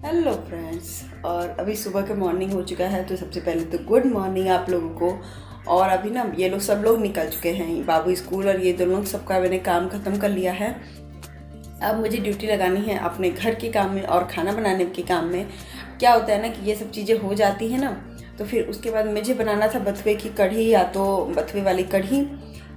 Hello friends. और अभी सुबह का मॉर्निंग हो चुका है, तो सबसे पहले तो गुड मॉर्निंग आप लोगों को। और अभी ना ये लोग सब लोग निकल चुके हैं, बाबू स्कूल और ये दोनों सबका मैंने काम ख़त्म कर लिया है। अब मुझे ड्यूटी लगानी है अपने घर के काम में और खाना बनाने के काम में। क्या होता है ना कि ये सब चीज़ें हो जाती हैं ना, तो फिर उसके बाद मुझे बनाना था बथुए की कढ़ी, या तो बथुए वाली कढ़ी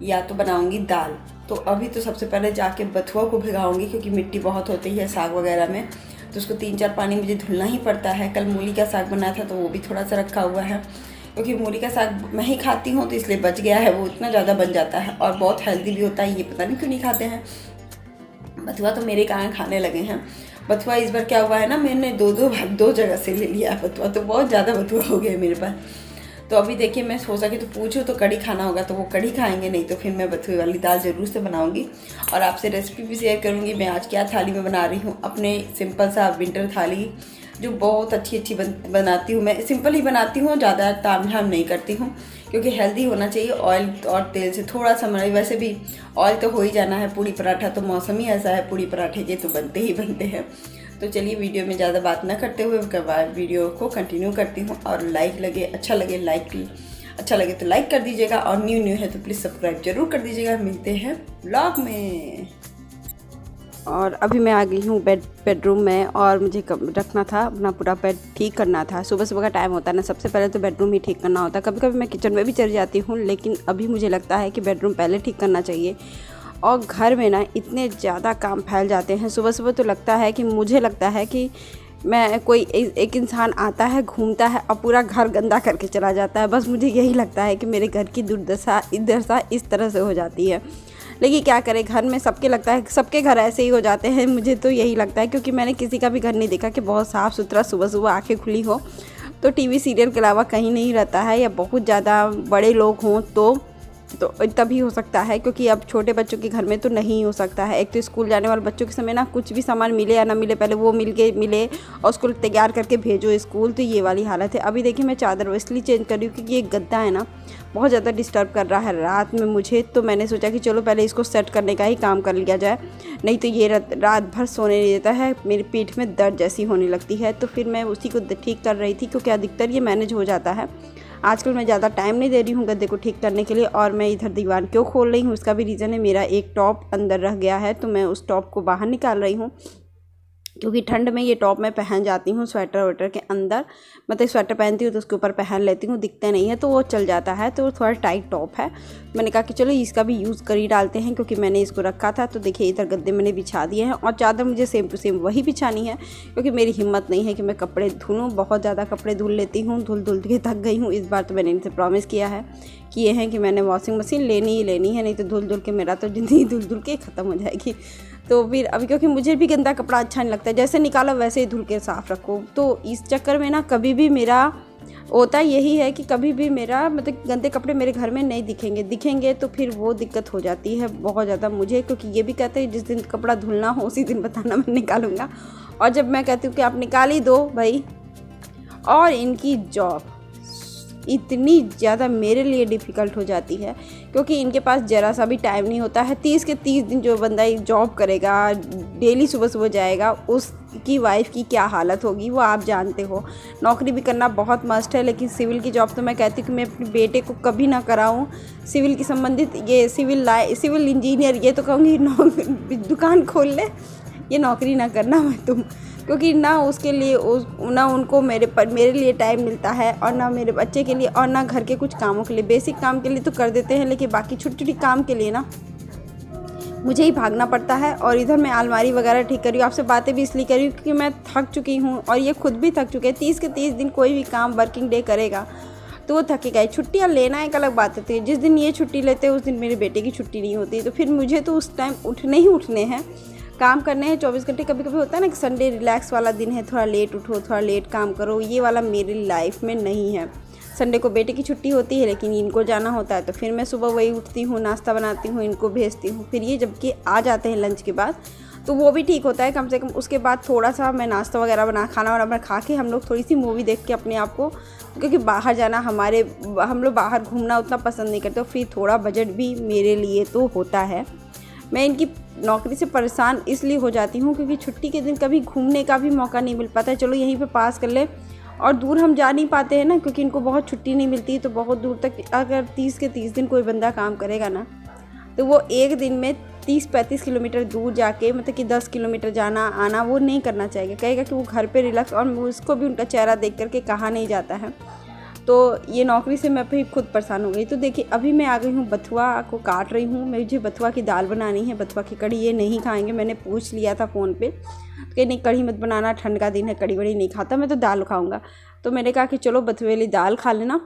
या तो बनाऊंगी दाल। तो अभी तो सबसे पहले जाके बथुआ को भिगाऊंगी, क्योंकि मिट्टी बहुत होती है साग वगैरह में, तो उसको 3-4 पानी मुझे धुलना ही पड़ता है। कल मूली का साग बनाया था तो वो भी थोड़ा सा रखा हुआ है, क्योंकि मूली का साग मैं ही खाती हूँ तो इसलिए बच गया है। वो इतना ज़्यादा बन जाता है और बहुत हेल्दी भी होता है, ये पता नहीं क्यों नहीं खाते हैं। बथुआ तो मेरे कारण खाने लगे हैं। बथुआ इस बार क्या हुआ है ना, मैंने दो जगह से ले लिया है बथुआ, तो बहुत ज़्यादा बथुआ हो गया मेरे पास। तो अभी देखिए, मैं सोचा कि तो पूछूँ तो कढ़ी खाना होगा तो वो कढ़ी खाएंगे, नहीं तो फिर मैं बथुए वाली दाल ज़रूर से बनाऊंगी। और आपसे रेसिपी भी शेयर करूंगी मैं आज क्या थाली में बना रही हूँ। अपने सिंपल सा विंटर थाली जो बहुत अच्छी बनाती हूँ। मैं सिंपल ही बनाती हूँ, ज़्यादा तामझाम नहीं करती हूँ, क्योंकि हेल्दी होना चाहिए। ऑयल और तेल से थोड़ा सा मतलब, वैसे भी ऑयल तो हो ही जाना है। पूड़ी पराठा तो मौसम ही ऐसा है, पूड़ी पराठे के तो बनते ही बनते हैं। तो चलिए वीडियो में ज़्यादा बात ना करते हुए वीडियो को कंटिन्यू करती हूँ। और अच्छा लगे तो लाइक कर दीजिएगा, और न्यू है तो प्लीज़ सब्सक्राइब जरूर कर दीजिएगा। मिलते हैं ब्लॉग में। और अभी मैं आ गई हूँ बेडरूम में, और मुझे रखना था अपना पूरा बेड ठीक करना था। सुबह का टाइम होता है ना, सबसे पहले तो बेडरूम ही ठीक करना होता है। कभी कभी मैं किचन में भी चली जाती हूँ, लेकिन अभी मुझे लगता है कि बेडरूम पहले ठीक करना चाहिए। और घर में ना इतने ज़्यादा काम फैल जाते हैं सुबह तो मुझे लगता है कि मैं कोई एक इंसान आता है, घूमता है और पूरा घर गंदा करके चला जाता है। बस मुझे यही लगता है कि मेरे घर की दुर्दशा इस तरह से हो जाती है। लेकिन क्या करें, घर में सबके लगता है, सबके घर ऐसे ही हो जाते हैं। मुझे तो यही लगता है, क्योंकि मैंने किसी का भी घर नहीं देखा कि बहुत साफ़ सुथरा सुबह आंखें खुली हो। तो टीवी सीरियल के अलावा कहीं नहीं रहता है, या बहुत ज़्यादा बड़े लोग हों तो तभी हो सकता है, क्योंकि अब छोटे बच्चों के घर में तो नहीं हो सकता है। एक तो स्कूल जाने वाले बच्चों के समय ना कुछ भी सामान मिले या ना मिले, पहले वो मिले और उसको तैयार करके भेजो स्कूल, तो ये वाली हालत है। अभी देखिए, मैं चादर इसलिए चेंज कर रही हूँ क्योंकि ये गद्दा है ना, बहुत ज़्यादा डिस्टर्ब कर रहा है रात में मुझे। तो मैंने सोचा कि चलो पहले इसको सेट करने का ही काम कर लिया जाए, नहीं तो ये रात भर सोने नहीं देता है, मेरी पीठ में दर्द जैसी होने लगती है। तो फिर मैं उसी को ठीक कर रही थी, क्योंकि अधिकतर ये मैनेज हो जाता है। आजकल मैं ज़्यादा टाइम नहीं दे रही हूँ गद्दे को ठीक करने के लिए। और मैं इधर दीवार क्यों खोल रही हूँ, उसका भी रीज़न है, मेरा एक टॉप अंदर रह गया है, तो मैं उस टॉप को बाहर निकाल रही हूँ। क्योंकि ठंड में ये टॉप मैं पहन जाती हूँ स्वेटर वेटर के अंदर, मतलब स्वेटर पहनती हूँ तो उसके ऊपर पहन लेती हूँ, दिखते नहीं है तो वो चल जाता है, तो थोड़ा टाइट टॉप है। मैंने कहा कि चलो इसका भी यूज़ कर ही डालते हैं, क्योंकि मैंने इसको रखा था। तो देखिए, इधर गद्दे मैंने बिछा दिए हैं, और चादर मुझे सेम टू सेम वही बिछानी है, क्योंकि मेरी हिम्मत नहीं है कि मैं कपड़े धुलूँ। बहुत ज़्यादा कपड़े धुल लेती हूँ, धुल के थक गई हूँ। इस बार तो मैंने इनसे प्रॉमिस किया है कि ये है कि मैंने वॉशिंग मशीन लेनी ही लेनी है, नहीं तो धुल के मेरा तो ज़िंदगी धुल के ख़त्म हो जाएगी। तो फिर अभी, क्योंकि मुझे भी गंदा कपड़ा अच्छा नहीं लगता है, जैसे निकालो वैसे ही धुल के साफ़ रखो। तो इस चक्कर में ना कभी भी मेरा होता यही है कि कभी भी मेरा मतलब गंदे कपड़े मेरे घर में नहीं दिखेंगे तो फिर वो दिक्कत हो जाती है बहुत ज़्यादा मुझे। क्योंकि ये भी कहते हैं जिस दिन कपड़ा धुलना हो उसी दिन बताना, मैं निकालूंगा। और जब मैं कहती हूँ कि आप निकाल ही दो भाई, और इनकी जॉब इतनी ज़्यादा मेरे लिए डिफ़िकल्ट हो जाती है, क्योंकि इनके पास ज़रा सा भी टाइम नहीं होता है। 30 के 30 दिन जो बंदा जॉब करेगा, डेली सुबह जाएगा, उसकी वाइफ की क्या हालत होगी वो आप जानते हो। नौकरी भी करना बहुत मस्ट है, लेकिन सिविल की जॉब तो मैं कहती हूँ कि मैं अपने बेटे को कभी ना कराऊँ। सिविल की संबंधित ये सिविल इंजीनियर, ये तो कहूँगी दुकान खोल ले, ये नौकरी ना करना मैं तुम, क्योंकि ना उसके लिए ना उनको मेरे लिए टाइम मिलता है, और ना मेरे बच्चे के लिए, और ना घर के कुछ कामों के लिए। बेसिक काम के लिए तो कर देते हैं, लेकिन बाकी छोटी काम के लिए ना मुझे ही भागना पड़ता है। और इधर मैं अलमारी वगैरह ठीक कर रही हूँ। आपसे बातें भी इसलिए कर रही हूँ क्योंकि मैं थक चुकी हूँ, और ये खुद भी थक चुके हैं। 30 के 30 दिन कोई भी काम वर्किंग डे करेगा तो वो थकेगा ही। छुट्टियाँ लेना एक अलग बात होती है, जिस दिन ये छुट्टी लेते हैं उस दिन मेरे बेटे की छुट्टी नहीं होती, तो फिर मुझे तो उस टाइम उठने हैं, काम करने हैं 24 घंटे। कभी कभी होता है ना कि संडे रिलैक्स वाला दिन है, थोड़ा लेट उठो, थोड़ा लेट काम करो, ये वाला मेरी लाइफ में नहीं है। संडे को बेटे की छुट्टी होती है, लेकिन इनको जाना होता है, तो फिर मैं सुबह वही उठती हूँ, नाश्ता बनाती हूँ, इनको भेजती हूँ। फिर ये जबकि आ जाते हैं लंच के बाद, तो वो भी ठीक होता है कम से कम। उसके बाद थोड़ा सा मैं नाश्ता वगैरह खाना वाना खा के हम लोग थोड़ी सी मूवी देख के अपने आप को, क्योंकि बाहर जाना हम लोग बाहर घूमना उतना पसंद नहीं करते, फिर थोड़ा बजट भी मेरे लिए तो होता है। मैं इनकी नौकरी से परेशान इसलिए हो जाती हूँ क्योंकि छुट्टी के दिन कभी घूमने का भी मौका नहीं मिल पाता है। चलो यहीं पे पास कर ले, और दूर हम जा नहीं पाते हैं ना, क्योंकि इनको बहुत छुट्टी नहीं मिलती। तो बहुत दूर तक अगर 30 के 30 दिन कोई बंदा काम करेगा ना, तो वो एक दिन में 30-35 किलोमीटर दूर जाके, मतलब कि 10 किलोमीटर जाना आना वो नहीं करना चाहिए। कहेगा कि वो घर पे रिलैक्स, और उसको भी उनका चेहरा देख करके कहा नहीं जाता है। तो ये नौकरी से मैं भी खुद परेशान हो गई। तो देखिए अभी मैं आ गई हूँ, बथुआ को काट रही हूँ। मुझे बथुआ की दाल बनानी है, बथुआ की कड़ी। ये नहीं खाएंगे, मैंने पूछ लिया था फ़ोन पे कि नहीं कड़ी मत बनाना, ठंड का दिन है, कड़ी बड़ी नहीं खाता, मैं तो दाल खाऊंगा। तो मैंने कहा कि चलो बथुए वाली दाल खा लेना।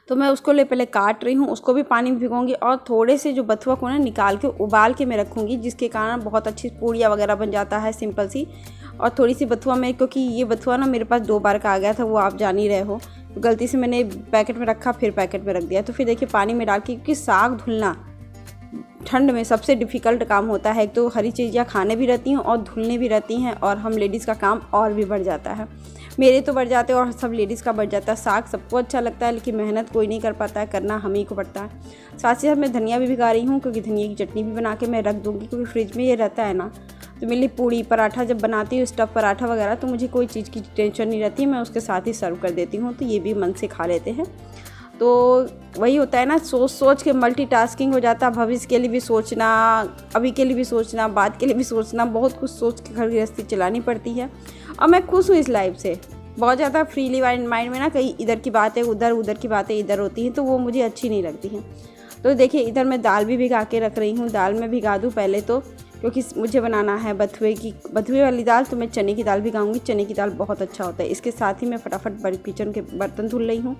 तो मैं उसको पहले काट रही हूँ, उसको भी पानी में भिगोंगी, और थोड़े से जो बथुआ को ना निकाल के उबाल के मैं रखूँगी, जिसके कारण बहुत अच्छी पूड़ियाँ वगैरह बन जाता है, सिंपल सी। और थोड़ी सी बथुआ में, क्योंकि ये बथुआ ना मेरे पास 2 बार का आ गया था, वो आप जान ही रहे हो। तो गलती से मैंने पैकेट में रखा, फिर पैकेट में रख दिया। तो फिर देखिए पानी में डाल के, क्योंकि साग धुलना ठंड में सबसे डिफ़िकल्ट काम होता है। एक तो हरी चीज़ें खाने भी रहती हैं और धुलने भी रहती हैं, और हम लेडीज़ का काम और भी बढ़ जाता है। मेरे तो बढ़ जाते हैं और सब लेडीज़ का बढ़ जाता है। साग सबको अच्छा लगता है, लेकिन मेहनत कोई नहीं कर पाता है, करना हम ही को पड़ता है। साथ ही साथ मैं धनिया भी भिगा रही हूँ, क्योंकि धनिया की चटनी भी बना के मैं रख दूँगी, क्योंकि फ्रिज में ये रहता है ना। तो मेरे लिए पूड़ी पराठा जब बनाती हूँ, स्टफ़ पराठा वगैरह, तो मुझे कोई चीज़ की टेंशन नहीं रहती, मैं उसके साथ ही सर्व कर देती हूँ, तो ये भी मन से खा लेते हैं। तो वही होता है ना, सोच सोच के मल्टीटास्किंग हो जाता है। भविष्य के लिए भी सोचना, अभी के लिए भी सोचना, बाद के लिए भी सोचना, बहुत कुछ सोच के घर गृहस्थी चलानी पड़ती है। और मैं खुश हूँ इस लाइफ से, बहुत ज़्यादा फ्रीली माइंड में ना, कहीं इधर की बातें उधर, उधर की बातें इधर होती हैं, तो वो मुझे अच्छी नहीं लगती हैं। तो देखिए इधर मैं दाल भी भिगा के रख रही हूँ। दाल मैं भिगा दूँ पहले तो, क्योंकि मुझे बनाना है बथुए वाली दाल, तो मैं चने की दाल भिगाऊंगी। चने की दाल बहुत अच्छा होता है। इसके साथ ही मैं फटाफट किचन के बर्तन धुल रही हूँ।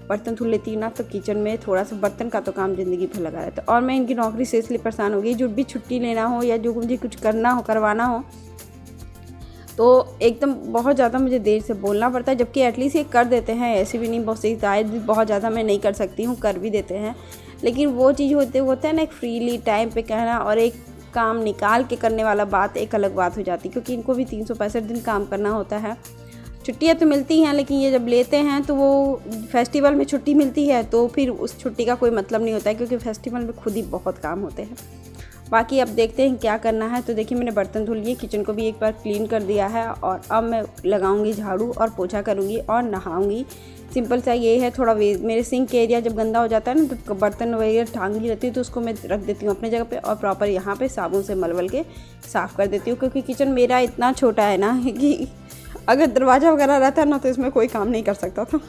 बर्तन धुल लेती हूँ ना, तो किचन में थोड़ा सा बर्तन का तो काम ज़िंदगी भर लगा रहता है। और मैं इनकी नौकरी से इसलिए परेशान हो गई, जो भी छुट्टी लेना हो या जो मुझे कुछ करना हो, करवाना हो, तो एकदम बहुत ज़्यादा मुझे देर से बोलना पड़ता है। जबकि एटलीस्ट ये कर देते हैं, ऐसे भी नहीं, बहुत शायद भी बहुत ज़्यादा मैं नहीं कर सकती हूँ, कर भी देते हैं। लेकिन वो चीज़ होता है ना, एक फ्रीली टाइम पे कहना और एक काम निकाल के करने वाला बात एक अलग बात हो जाती है। क्योंकि इनको भी 365 दिन काम करना होता है। छुट्टियाँ तो मिलती हैं, लेकिन ये जब लेते हैं तो वो फेस्टिवल में छुट्टी मिलती है, तो फिर उस छुट्टी का कोई मतलब नहीं होता है, क्योंकि फेस्टिवल में खुद ही बहुत काम होते हैं। बाकी अब देखते हैं क्या करना है। तो देखिए मैंने बर्तन धुल लिए, किचन को भी एक बार क्लीन कर दिया है, और अब मैं लगाऊंगी झाड़ू और पोछा करूंगी और नहाऊंगी। सिंपल सा ये है। थोड़ा मेरे सिंक एरिया जब गंदा हो जाता है ना, तो बर्तन वगैरह टांगी रहती है, तो उसको मैं रख देती हूँ अपने जगह पे, और प्रॉपर यहाँ पे साबुन से मलवल के साफ़ कर देती हूँ। क्योंकि किचन मेरा इतना छोटा है ना कि अगर दरवाज़ा वगैरह रहता है ना, तो इसमें कोई काम नहीं कर सकता था,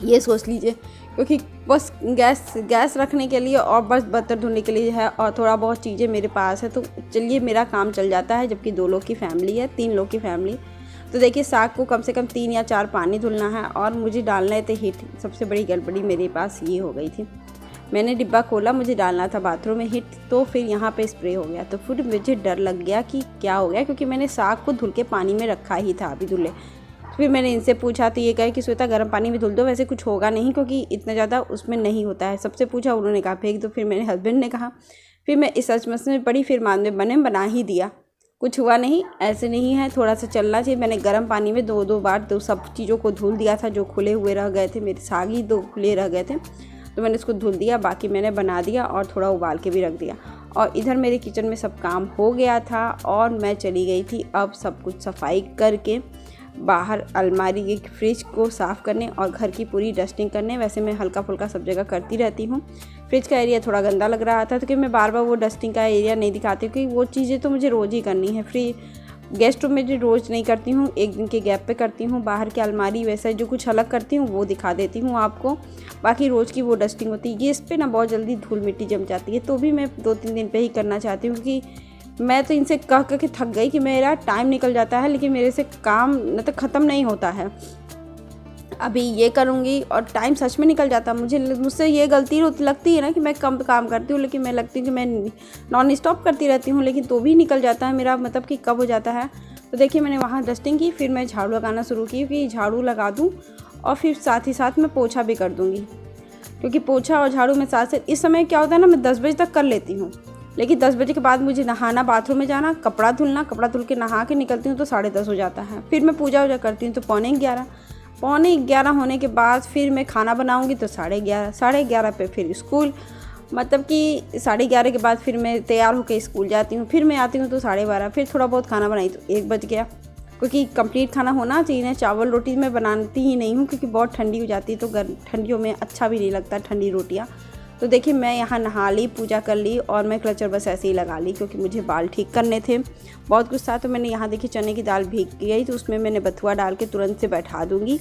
ये सोच लीजिए। क्योंकि बस गैस रखने के लिए और बस बर्तन धोने के लिए है, और थोड़ा बहुत चीज़ें मेरे पास है, तो चलिए मेरा काम चल जाता है। जबकि 2 लोग की फैमिली है, 3 लोग की फैमिली। तो देखिए साग को कम से कम 3 या 4 पानी धुलना है, और मुझे डालना थे हीट। सबसे बड़ी गड़बड़ी मेरे पास ये हो गई थी, मैंने डिब्बा खोला, मुझे डालना था बाथरूम में हीट, तो फिर यहाँ पे स्प्रे हो गया। तो फिर मुझे डर लग गया कि क्या हो गया, क्योंकि मैंने साग को धुल के पानी में रखा ही था, अभी धुले। फिर मैंने इनसे पूछा, तो ये कहे कि श्वेता गर्म पानी में धुल दो, वैसे कुछ होगा नहीं, क्योंकि इतना ज़्यादा उसमें नहीं होता है। सबसे पूछा, उन्होंने कहा फेंक दो। फिर मेरे हस्बैंड ने कहा, फिर मैं इस सचमच में पड़ी, फिर बाद में बना ही दिया। कुछ हुआ नहीं, ऐसे नहीं है, थोड़ा सा चलना चाहिए। मैंने गर्म पानी में 2 बार सब चीज़ों को धुल दिया था, जो खुले हुए रह गए थे। मेरे साग ही 2 खुले रह गए थे, तो मैंने इसको धुल दिया। बाकी मैंने बना दिया और थोड़ा उबाल के भी रख दिया। और इधर मेरे किचन में सब काम हो गया था, और मैं चली गई थी अब सब कुछ सफाई करके बाहर अलमारी के फ्रिज को साफ़ करने और घर की पूरी डस्टिंग करने। वैसे मैं हल्का फुल्का सब जगह करती रहती हूँ। फ्रिज का एरिया थोड़ा गंदा लग रहा था, तो कि मैं बार बार वो डस्टिंग का एरिया नहीं दिखाती, क्योंकि वो चीज़ें तो मुझे रोज़ ही करनी है। गेस्ट रूम में जो रोज़ नहीं करती हूँ, एक दिन के गैप पे करती हूँ। बाहर की अलमारी वैसा जो कुछ अलग करती हूँ वो दिखा देती हूँ आपको। बाकी रोज़ की वो डस्टिंग होती है। ये इस पर ना बहुत जल्दी धूल मिट्टी जम जाती है, तो भी मैं 2-3 दिन पे ही करना चाहती हूँ, क्योंकि मैं तो इनसे कह के थक गई कि मेरा टाइम निकल जाता है, लेकिन मेरे से काम न तो ख़त्म नहीं होता है। अभी ये करूँगी और टाइम सच में निकल जाता है। मुझसे ये गलती लगती है ना कि मैं कम काम करती हूँ, लेकिन मैं लगती है कि मैं नॉन स्टॉप करती रहती हूँ, लेकिन तो भी निकल जाता है मेरा, मतलब कि कब हो जाता है। तो देखिए मैंने वहाँ डस्टिंग की, फिर मैं झाड़ू लगाना शुरू की, कि झाड़ू लगा दूँ और फिर साथ ही साथ मैं पोछा भी कर दूँगी, क्योंकि पोछा और झाड़ू में साथ साथ इस समय क्या होता है ना, मैं 10 बजे तक कर लेती हूँ, लेकिन 10 बजे के बाद मुझे नहाना, बाथरूम में जाना, कपड़ा धुलना, कपड़ा धुल के नहा के निकलती हूँ तो 10:30 हो जाता है। फिर मैं पूजा वूजा करती हूँ तो 11:45 होने के बाद फिर मैं खाना बनाऊँगी तो 11:30 पे फिर स्कूल, मतलब कि 11:30 के बाद फिर मैं तैयार होकर स्कूल जाती हूँ, फिर मैं आती हूँ तो 12:30, फिर थोड़ा बहुत खाना बनाई तो 1 बज गया, क्योंकि कंप्लीट खाना होना चाहिए ना। चावल रोटी मैं बनाती ही नहीं हूँ क्योंकि बहुत ठंडी हो जाती है, तो ठंडियों में अच्छा भी नहीं लगता ठंडी रोटियाँ। तो देखिए मैं यहाँ नहा ली, पूजा कर ली और मैं क्लचर बस ऐसे ही लगा ली क्योंकि मुझे बाल ठीक करने थे, बहुत कुछ था। तो मैंने यहाँ देखिए चने की दाल भीग गई तो उसमें मैंने बथुआ डाल के तुरंत से बैठा दूँगी।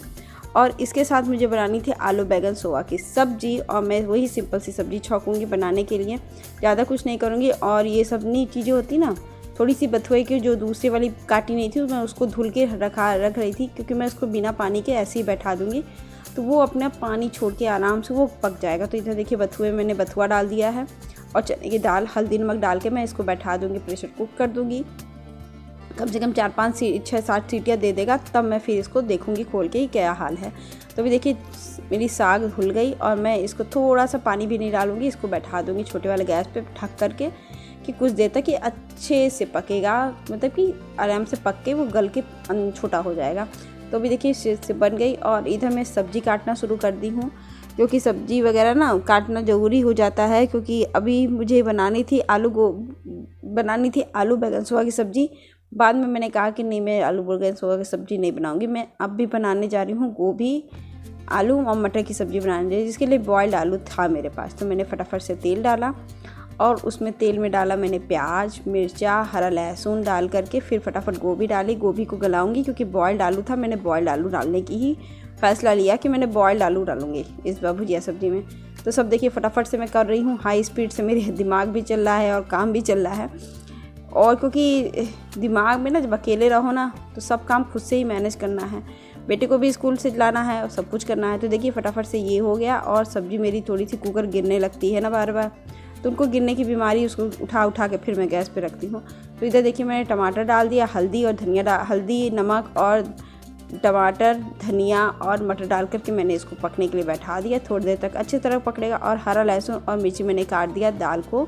और इसके साथ मुझे बनानी थी आलू बैंगन सोया की सब्ज़ी, और मैं वही सिंपल सी सब्ज़ी छौंकूँगी बनाने के लिए, ज़्यादा कुछ नहीं करूँगी। और ये सब नई चीज़ें होती ना, थोड़ी सी बथुए की जो दूसरी वाली काटी नहीं थी मैं उसको धुल के रख रही थी, क्योंकि मैं उसको बिना पानी के ऐसे ही बैठा दूँगी तो वो अपना पानी छोड़ के आराम से वो पक जाएगा। तो इधर देखिए बथुए मैंने बथुआ डाल दिया है और चने की दाल हल्दी नमक डाल के मैं इसको बैठा दूँगी, प्रेशर कुक कर दूँगी। कम से कम 4-5 6-7 सीटियाँ दे देगा, तब मैं फिर इसको देखूँगी खोल के ही क्या हाल है। तो अभी देखिए मेरी साग धुल गई और मैं इसको थोड़ा सा पानी भी नहीं डालूँगी, इसको बैठा दूँगी छोटे वाले गैस पे ढक करके कि कुछ देर तक ये अच्छे से पकेगा, मतलब कि आराम से पक के वो गल के छोटा हो जाएगा। तो अभी देखिए से बन गई और इधर मैं सब्ज़ी काटना शुरू कर दी हूँ, क्योंकि सब्ज़ी वगैरह ना काटना ज़रूरी हो जाता है, क्योंकि अभी मुझे बनानी थी आलू बैंगन सोया की सब्ज़ी। बाद में मैंने कहा कि नहीं, मैं आलू बैंगन सोया की सब्ज़ी नहीं बनाऊंगी, मैं अब भी बनाने जा रही हूँ गोभी आलू और मटर की सब्ज़ी बनाने जा रही हूँ, जिसके लिए बॉयल्ड आलू था मेरे पास। तो मैंने फटाफट से तेल डाला और उसमें तेल में डाला मैंने प्याज, मिर्चा, हरा लहसुन डाल करके फिर फटाफट गोभी डाली। गोभी को गलाऊंगी क्योंकि बॉयल्ड आलू था, मैंने बॉयल्ड आलू डालने की ही फैसला लिया कि मैंने बॉयल्ड आलू डालूंगी इस भुजिया सब्ज़ी में। तो सब देखिए फटाफट से मैं कर रही हूँ, हाई स्पीड से मेरे दिमाग भी चल रहा है और काम भी चल रहा है। और क्योंकि दिमाग में ना जब अकेले रहो ना तो सब काम खुद से ही मैनेज करना है, बेटे को भी स्कूल से लाना है और सब कुछ करना है। तो देखिए फटाफट से ये हो गया और सब्ज़ी मेरी थोड़ी सी कुकर गिरने लगती है ना बार बार, तो उनको गिरने की बीमारी, उसको उठा के फिर मैं गैस पे रखती हूँ। तो इधर देखिए मैंने टमाटर डाल दिया, हल्दी नमक और टमाटर धनिया और मटर डाल करके मैंने इसको पकने के लिए बैठा दिया। थोड़ी देर तक अच्छी तरह पकड़ेगा और हरा लहसुन और मिर्ची मैंने काट दिया दाल को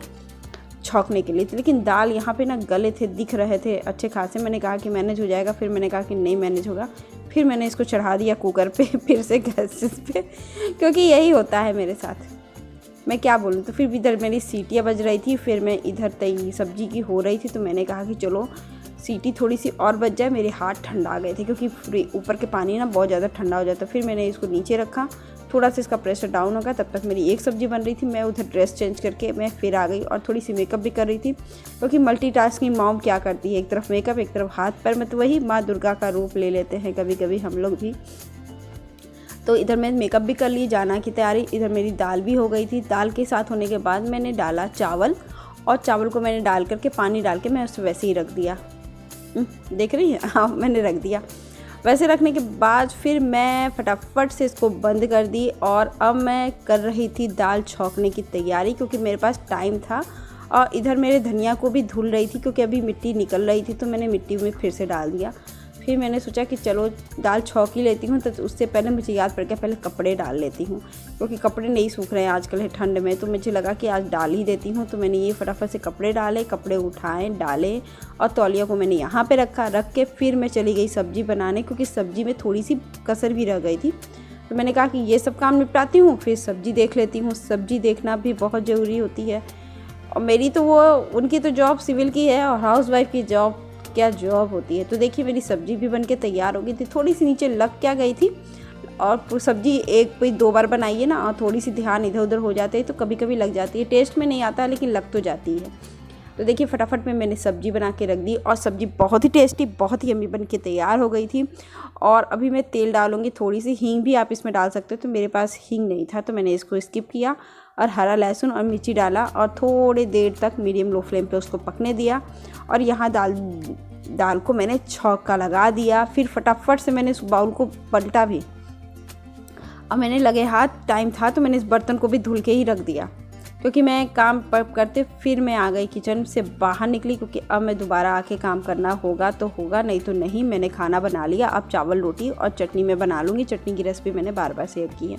छौंकने के लिए। लेकिन दाल यहाँ पे ना गले थे, दिख रहे थे अच्छे खासे, मैंने कहा कि मैनेज हो जाएगा, फिर मैंने कहा कि नहीं मैनेज होगा, फिर मैंने इसको चढ़ा दिया कुकर पे फिर से गैस पे, क्योंकि यही होता है मेरे साथ, मैं क्या बोलूँ। तो फिर इधर मेरी सीटियाँ बज रही थी, फिर मैं इधर तई सब्जी की हो रही थी, तो मैंने कहा कि चलो सीटी थोड़ी सी और बच जाए। मेरे हाथ ठंडा गए थे क्योंकि ऊपर के पानी ना बहुत ज़्यादा ठंडा हो जाता। फिर मैंने इसको नीचे रखा, थोड़ा सा इसका प्रेशर डाउन होगा, तब तक मेरी एक सब्ज़ी बन रही थी। मैं उधर ड्रेस चेंज करके मैं फिर आ गई और थोड़ी सी मेकअप भी कर रही थी, क्योंकि मल्टीटास्किंग मॉम क्या करती है, एक तरफ मेकअप एक तरफ हाथ पैर में, तो वही माँ दुर्गा का रूप ले लेते हैं कभी कभी हम लोग भी। तो इधर मैं मेकअप भी कर ली, जाना की तैयारी। इधर मेरी दाल भी हो गई थी। दाल के साथ होने के बाद मैंने डाला चावल, और चावल को मैंने डाल करके पानी डाल के मैं उसे वैसे ही रख दिया। देख रही है, हाँ मैंने रख दिया। वैसे रखने के बाद फिर मैं फटाफट से इसको बंद कर दी और अब मैं कर रही थी दाल छौंकने की तैयारी, क्योंकि मेरे पास टाइम था। और इधर मेरे धनिया को भी धुल रही थी क्योंकि अभी मिट्टी निकल रही थी, तो मैंने मिट्टी में फिर से डाल दिया। फिर मैंने सोचा कि चलो दाल छौंक ही लेती हूँ, तो उससे पहले मुझे याद पड़ गया पहले कपड़े डाल लेती हूँ, क्योंकि कपड़े नहीं सूख रहे हैं आजकल है ठंड में, तो मुझे लगा कि आज डाल ही देती हूँ। तो मैंने ये फटाफट से कपड़े डाले, कपड़े उठाए डाले और तौलिया को मैंने यहाँ पे रख के फिर मैं चली गई सब्ज़ी बनाने, क्योंकि सब्ज़ी में थोड़ी सी कसर भी रह गई थी। तो मैंने कहा कि ये सब काम निपटाती हूँ फिर सब्ज़ी देख लेती हूँ। सब्ज़ी देखना भी बहुत ज़रूरी होती है, और मेरी तो उनकी तो जॉब सिविल की है और हाउसवाइफ की जॉब क्या जॉब होती है। तो देखिए मेरी सब्ज़ी भी बनके तैयार हो गई थी, थोड़ी सी नीचे लग क्या गई थी, और सब्ज़ी एक कोई 2 बार बनाइए ना और थोड़ी सी ध्यान इधर उधर हो जाते हैं तो कभी कभी लग जाती है, टेस्ट में नहीं आता लेकिन लग तो जाती है। तो देखिए फटाफट में मैंने सब्ज़ी बना के रख दी और सब्ज़ी बहुत ही टेस्टी, बहुत ही यम्मी बन के तैयार हो गई थी। और अभी मैं तेल डालूँगी, थोड़ी सी हींग भी आप इसमें डाल सकते हो, तो मेरे पास हींग नहीं था तो मैंने इसको स्किप किया और हरा लहसुन और मिर्ची डाला और थोड़ी देर तक मीडियम लो फ्लेम पे उसको पकने दिया। और यहाँ दाल को मैंने छौंका लगा दिया। फिर फटाफट से मैंने उस बाउल को पलटा भी, और मैंने लगे हाथ टाइम था तो मैंने इस बर्तन को भी धुल के ही रख दिया, क्योंकि मैं काम करते फिर मैं आ गई किचन से बाहर निकली, क्योंकि अब मैं दोबारा आके काम करना होगा तो होगा, नहीं तो नहीं। मैंने खाना बना लिया, अब चावल रोटी और चटनी मैं बना लूँगी। चटनी की रेसिपी मैंने बार शेयर की है।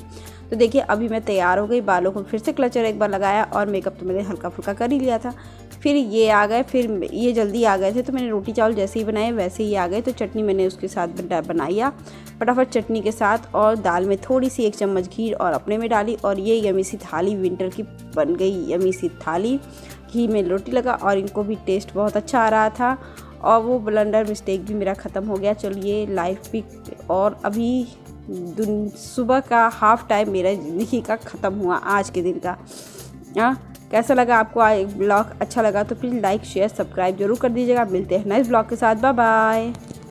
तो देखिए अभी मैं तैयार हो गई, बालों को फिर से क्लचर एक बार लगाया और मेकअप तो मैंने हल्का फुल्का कर ही लिया था। फिर ये आ गए, फिर ये जल्दी आ गए थे तो मैंने रोटी चावल जैसे ही बनाए वैसे ही आ गए। तो चटनी मैंने उसके साथ बनाई फटाफट चटनी के साथ, और दाल में थोड़ी सी 1 चम्मच घी और अपने में डाली, और ये यमी सी थाली विंटर की बन गई। यमी सी थाली, घी में रोटी लगा और इनको भी टेस्ट बहुत अच्छा आ रहा था, और वो ब्लंडर मिस्टेक भी मेरा ख़त्म हो गया। चलिए लाइव पिक, और अभी सुबह का हाफ टाइम मेरा ज़िंदगी का ख़त्म हुआ आज के दिन का। कैसा लगा आपको ब्लॉग? अच्छा लगा तो प्लीज़ लाइक शेयर सब्सक्राइब जरूर कर दीजिएगा। मिलते हैं नेक्स्ट ब्लॉग के साथ। Bye bye.